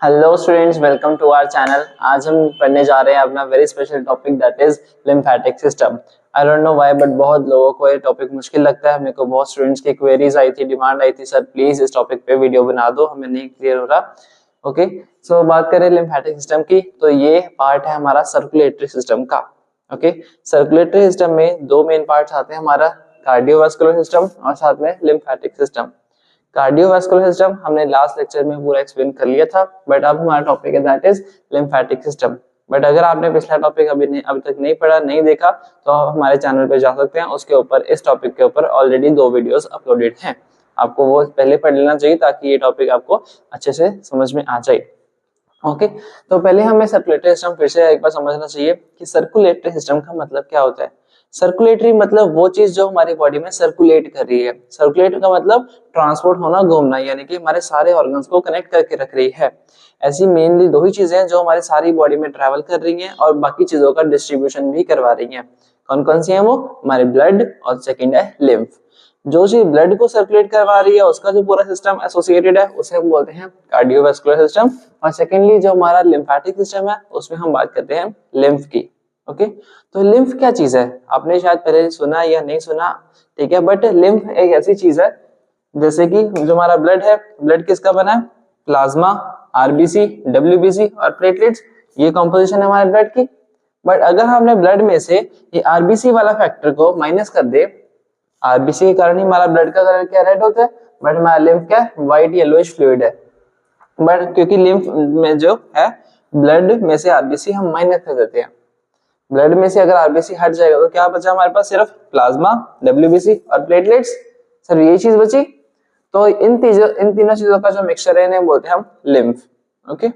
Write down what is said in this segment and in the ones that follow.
Hello students, welcome to our channel. आज हम पढ़ने जा रहे हैं अपना very special topic that is lymphatic system. I don't know why but बहुत लोगों को ये टॉपिक मुश्किल लगता है। मेरे को बहुत स्टूडेंट्स की क्वेरीज आई थी, डिमांड आई थी, सर प्लीज इस टॉपिक पे वीडियो बना दो, हमें नहीं क्लियर हो रहा। ओके, सो बात करें लिम्फेटिक सिस्टम की, तो ये पार्ट है हमारा सर्कुलेटरी सिस्टम का। ओके, सर्कुलेटरी सिस्टम में दो मेन पार्ट्स आते हैं, हमारा कार्डियोवास्कुलर सिस्टम और साथ में लिम्फेटिक सिस्टम। कार्डियोवास्कुलर सिस्टम हमने लास्ट लेक्चर में पूरा एक्सप्लेन कर लिया था, बट अब हमारा टॉपिक है that is lymphatic system. But अगर आपने पिछला टॉपिक अभी तक नहीं पढ़ा, नहीं देखा, तो आप हमारे चैनल पे जा सकते हैं। उसके ऊपर, इस टॉपिक के ऊपर ऑलरेडी 2 वीडियोस अपलोडेड हैं, आपको वो पहले पढ़ लेना चाहिए ताकि ये टॉपिक आपको अच्छे से समझ में आ जाए। ओके, तो पहले हमें सर्कुलेटरी सिस्टम फिर से एक बार समझना चाहिए कि सर्कुलेटरी सिस्टम का मतलब क्या होता है। सर्कुलेटरी मतलब वो चीज जो हमारी बॉडी में सर्कुलेट कर रही है। सर्कुलेट का मतलब ट्रांसपोर्ट होना, घूमना, यानी कि हमारे सारे ऑर्गन्स को कनेक्ट करके रख रही है। ऐसी मेनली 2 ही चीजें हैं जो हमारी सारी बॉडी में ट्रैवल कर रही हैं और बाकी चीजों का डिस्ट्रीब्यूशन भी करवा रही हैं। कौन कौन सी हैं वो? हमारे ब्लड और सेकेंड है लिम्फ। जो चीज ब्लड को सर्कुलेट करवा रही है उसका जो पूरा सिस्टम एसोसिएटेड है उसे हम बोलते हैं कार्डियोवास्कुलर सिस्टम। और सेकेंडली जो हमारा लिम्फेटिक सिस्टम है उसमें हम बात करते हैं लिम्फ की। ओके, तो लिम्फ क्या चीज है? आपने शायद पहले सुना या नहीं सुना, ठीक है, बट लिम्फ एक ऐसी चीज है जैसे कि जो हमारा ब्लड है, ब्लड किसका बना है? प्लाज्मा, आरबीसी, डब्ल्यूबीसी और प्लेटलेट्स, ये कॉम्पोजिशन है हमारे ब्लड की। बट अगर हमने ब्लड में से ये आरबीसी वाला फैक्टर को माइनस कर दे, आरबीसी के कारण ही हमारा ब्लड का कलर क्या रेड होता है, बट हमारा लिम्फ क्या है? व्हाइट येलोइश फ्लूइड है। बट क्योंकि लिम्फ में जो है ब्लड में से आरबीसी हम माइनस कर देते हैं, ब्लड में से अगर आरबीसी हट जाएगा तो क्या बचा हमारे पास? सिर्फ प्लाज्मा, डब्ल्यूबीसी और प्लेटलेट्स। सर ये चीज बची। तो इन तीनों चीजों का जो मिक्सचर है इन्हें बोलते हैं हम लिम्फ। ओके,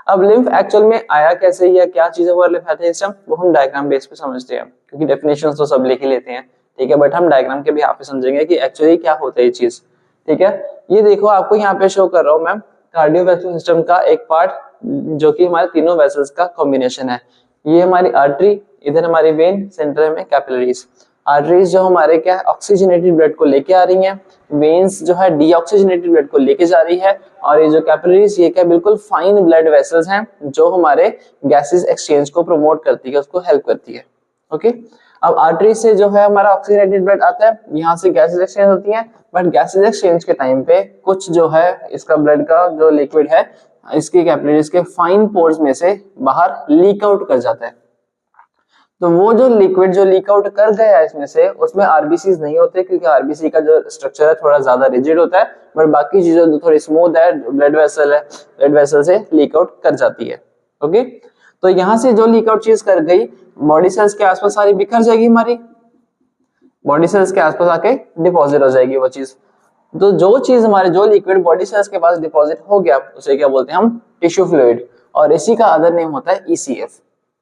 अब लिम्फ एक्चुअल में आया कैसे या क्या चीज है वो लिम्फेटिक सिस्टम, वो हम डायग्राम बेस पे समझते हैं, क्योंकि डेफिनेशंस तो सब लिख ही लेते हैं, ठीक है, बट हम डायग्राम के भी यहाँ पे समझेंगे कि एक्चुअली क्या होता है ये चीज। ठीक है, ये देखो आपको यहाँ पे शो कर रहा हूँ मैं कार्डियोवास्कुलर सिस्टम का एक पार्ट जो कि हमारे तीनों वेसल्स का कॉम्बिनेशन है। ये हमारी आर्टरी, इधर हमारी वेन, सेंटर में कैपिलरीज। आर्टरीज जो हमारे क्या है ऑक्सीजनेटेड ब्लड को लेके आ रही हैं, वेन्स जो है डीऑक्सीजनेटेड ब्लड को लेके जा रही है, और ये जो कैपिलरीज ये क्या बिल्कुल फाइन ब्लड वेसल्स हैं जो हमारे गैसेस एक्सचेंज को प्रमोट करती है, उसको हेल्प करती है। ओके, अब आर्टरी से जो है हमारा ऑक्सीजनेटेड ब्लड आता है, यहाँ से गैसेस एक्सचेंज होती हैं, बट गैसेस एक्सचेंज के टाइम पे कुछ जो है इसका ब्लड का जो लिक्विड है इसके कैपिलरीज के फाइन पोर्स में से बाहर लीक आउट कर जाता है। तो वो जो लिक्विड जो लीक आउट कर गया इसमें से, उसमें आरबीसी नहीं होते, क्योंकि आरबीसी का जो स्ट्रक्चर है थोड़ा ज्यादा रिजिड होता है, बट बाकी चीजें जो थोड़ी स्मूथ है, ब्लड वेसल है, ब्लड वेसल से लीक आउट कर जाती है। ओके, तो यहाँ से जो लीक आउट चीज कर गई बॉडी सेल्स के आसपास सारी बिखर जाएगी, हमारी बॉडी सेल्स के आसपास आके डिपॉजिट हो जाएगी वो चीज। तो जो चीज हमारे जो लिक्विड बॉडी सेल्स के पास डिपॉजिट हो गया उसे क्या बोलते हैं हम? टिश्यू फ्लूइड, और इसी का अदर नेम होता है ECF.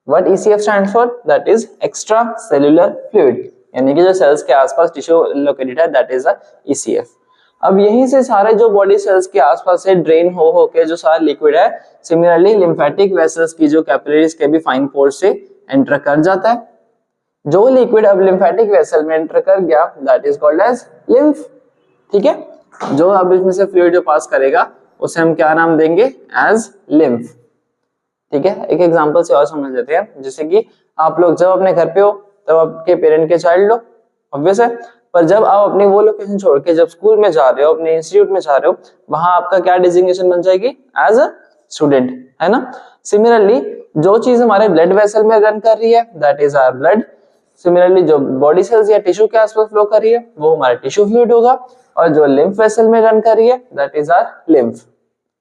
What ECF stands for? That is extra cellular fluid, यानी कि जो सेल्स के आसपास टिश्यू लोकेटेड है that is a ECF। अब यहीं से सारे जो बॉडी सेल्स के आसपास से ड्रेन हो के जो सारा लिक्विड है सिमिलरली लिम्फेटिक वेसल्स की जो कैपिलरीज के भी फाइन पोर्स से एंटर कर जाता है। जो लिक्विड अब लिम्फेटिक वेसल में एंटर कर गया that is called as lymph। ठीक है, जो अब इसमें से फ्लूइड जो पास करेगा उसे हम क्या नाम देंगे? As lymph। ठीक है, एक एग्जांपल से और समझ लेते हैं। जैसे कि आप लोग जब अपने घर पे हो तब आपके पेरेंट के चाइल्ड हो, ऑब्वियस है, पर जब आप अपनी वो लोकेशन छोड़ के जब स्कूल में जा रहे हो, अपने इंस्टीट्यूट में जा रहे हो, वहां आपका क्या डिजिग्नेशन बन जाएगी? एज अ स्टूडेंट, है ना। सिमिलरली जो चीज हमारे ब्लड वेसल में रन कर रही है that is our blood. Similarly जो बॉडी सेल्स या टिश्यू के आसपास फ्लो कर रही है वो हमारा टिश्यू फ्लूइड होगा, और जो लिम्फ वेसल में रन कर रही है that is our lymph.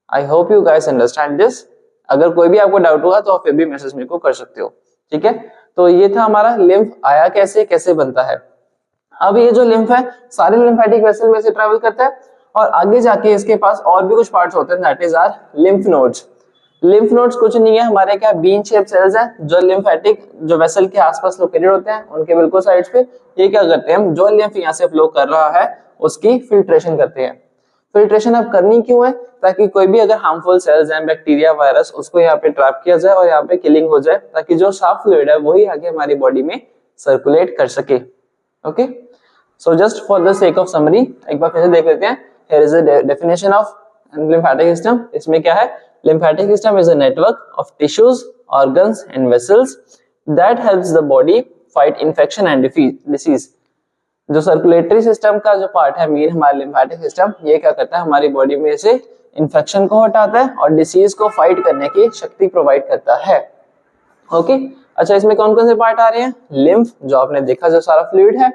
I hope you guys understand this. अगर कोई भी आपको डाउट होगा तो आप फिर भी मैसेज मेरे को कर सकते हो। ठीक है, तो ये था हमारा लिम्फ आया कैसे, कैसे बनता है। अब ये जो लिम्फ है सारे लिम्फेटिक वेसल में से ट्रैवल करता है, और आगे जाके इसके पास और भी कुछ पार्ट्स होते हैं that is our lymph nodes. Lymph nodes कुछ नहीं है, हमारे क्या बीन शेप सेल्स हैं जो लिम्फेटिक जो वेसल के आसपास लोकेटेड होते हैं, उनके बिल्कुल साइड्स पे। ये क्या करते हैं? जो लिम्फ यहाँ से फ्लो कर रहा है उसकी फिल्ट्रेशन करते हैं। फिल्ट्रेशन अब करनी क्यों है? ताकि कोई भी अगर हार्मफुल सेल्स हैं, बैक्टीरिया, वायरस, उसको यहाँ पे ट्रैप किया जाए और यहाँ पे किलिंग हो जाए, ताकि जो साफ फ्लूइड है वही आगे हमारी बॉडी में सर्कुलेट कर सके। Okay, so just for the sake of summary एक बार फिर से देख लेते हैं। Here is the definition of lymphatic system. इसमें क्या है? lymphatic system is a network of tissues, organs and vessels that helps the body fight infection and disease. जो सर्कुलेटरी सिस्टम का जो पार्ट है मेन हमारा लिम्फेटिक सिस्टम, ये क्या करता है हमारी बॉडी में से इन्फेक्शन को हटाता है और डिसीज को फाइट करने की शक्ति प्रोवाइड करता है। ओके अच्छा, इसमें कौन कौन से पार्ट आ रहे हैं? लिम्फ, जो आपने देखा जो सारा फ्लूइड है।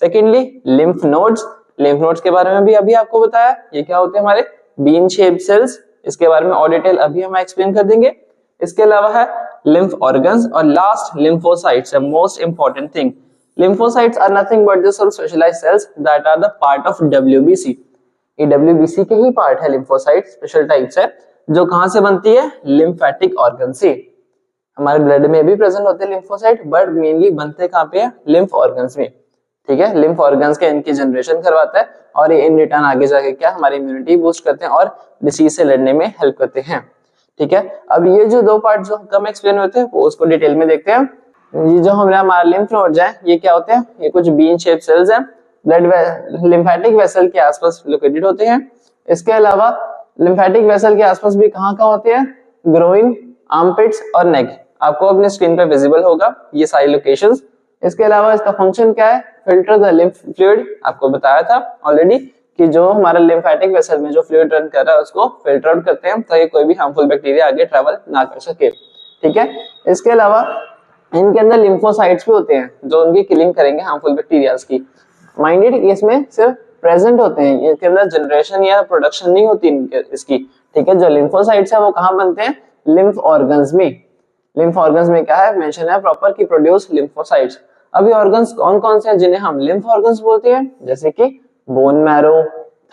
Secondly lymph nodes, lymph nodes के बारे में भी अभी आपको बताया, ये क्या होते हैं हमारे बीन शेप्ड सेल्स, इसके बारे में और डिटेल अभी हम एक्सप्लेन कर देंगे। इसके अलावा है लिम्फ ऑर्गन्स और last lymphocytes, the most important thing. Lymphocytes are nothing but the sort of specialized cells that are the part of WBC. ये WBC के ही पार्ट है lymphocyte, स्पेशल टाइप्स है, जो कहां से बनती है? लिम्फेटिक ऑर्गन से। हमारे ब्लड में भी प्रेजेंट होते हैं लिम्फोसाइट, बट मेनली बनते कहां पे है? लिम्फ ऑर्गन्स में। ठीक है, लिम्फ ऑर्गन्स के इनकी जनरेशन करवाता है और ये इन रिटर्न आगे जाके क्या हमारी इम्यूनिटी बूस्ट करते हैं और डिसीज से लड़ने में हेल्प करते हैं। ठीक है, अब ये जो दो पार्ट जो कम एक्सप्लेन होते हैं वो उसको डिटेल में देखते हैं। ये जो हमारा लिम्फ नोड्स हैं ये क्या होते हैं? ये कुछ बीन शेप सेल्स हैं, ब्लड लिम्फेटिक वेसल के आसपास लोकेटेड होते हैं। इसके अलावा लिम्फेटिक वेसल के आसपास भी कहाँ होते हैं? ग्रोइन, आर्मपिट्स और नेक, आपको अपने स्क्रीन पे विजिबल होगा ये सारी लोकेशंस। इसके अलावा इसका फंक्शन क्या है? फिल्टर द लिम्फ फ्लूइड, आपको बताया था ऑलरेडी कि जो हमारा लिम्फेटिक वेसल में जो फ्लूइड रन कर रहा है उसको फिल्टर आउट करते हैं ताकि कोई भी हार्मफुल बैक्टीरिया आगे ट्रेवल ना कर सके। ठीक है, इसके अलावा इनके अंदर लिम्फोसाइट्स भी होते हैं जो उनकी किलिंग करेंगे हार्मफुल बैक्टीरियाज की। माइंडेड इसमें सिर्फ प्रेजेंट होते हैं, इनके अंदर जनरेशन या प्रोडक्शन नहीं होती इसकी। ठीक है, जो लिम्फोसाइट्स है वो कहाँ बनते हैं? लिम्फ ऑर्गन्स में। लिम्फ ऑर्गन्स में क्या है मेंशन है प्रॉपर की प्रोड्यूस लिम्फोसाइट्स। अभी ऑर्गन्स कौन कौन से हैं जिन्हें हम लिम्फ ऑर्गन्स बोलते हैं? जैसे कि बोन मैरो,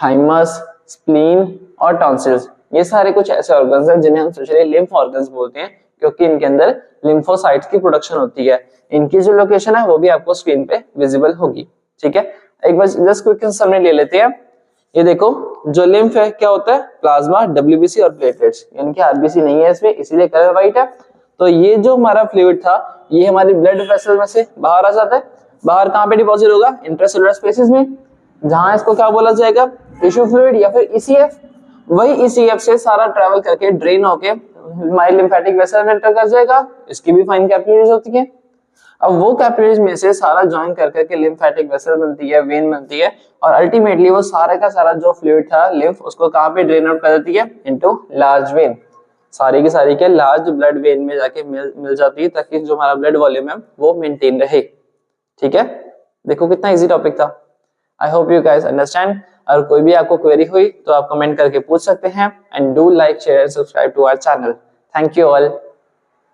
थाइमस, स्प्लीन और टॉन्सिल्स, ये सारे कुछ ऐसे ऑर्गन्स हैं जिन्हें हम स्पेशली लिम्फ ऑर्गन्स बोलते हैं क्योंकि इनके अंदर लिम्फोसाइट्स की प्रोडक्शन होती है। इनकी जो लोकेशन है वो भी आपको स्क्रीन पे विजिबल होगी। ठीक है, एक बार जस्ट क्विक समरी ले लेते हैं। ये देखो जो लिम्फ है क्या होता है? प्लाज्मा, डब्ल्यूबीसी और प्लेटलेट्स, यानी कि आरबीसी नहीं है इसमें इसीलिए कलर व्हाइट है। तो ये जो हमारा फ्लूइड था ये हमारी ब्लड वेसल में से बाहर आ जाता है। बाहर कहाँ पे डिपॉजिट होगा? इंट्रासेलुलर स्पेसेस में, जहां इसको क्या बोला जाएगा? टिश्यू फ्लूइड या फिर ईसीएफ। वही ईसीएफ से सारा ट्रेवल करके ड्रेन होके हमारी लिम्फेटिक वेसल में एंटर कर जाएगा। इसकी भी फाइन कैपिलरीज होती है। अब वो कैपिलरीज में से सारा ज्वाइन कर करके लिम्फेटिक वेसल बनती है, वेन बनती है और अल्टीमेटली वो सारे का सारा जो फ्लूइड था लिम्फ उसको कहाँ पे ड्रेन आउट कर देती है? Into large when. सारी की सारी के लार्ज ब्लड वेन में जाके मिल जाती है ताकि जो हमारा ब्लड वॉल्यूम है वो मेंटेन रहे। ठीक है, देखो कितना इजी टॉपिक था। आई होप यू गाइस अंडरस्टैंड। और कोई भी आपको क्वेरी हुई तो आप कमेंट करके पूछ सकते हैं। And do like, share and subscribe to our channel. Thank you all.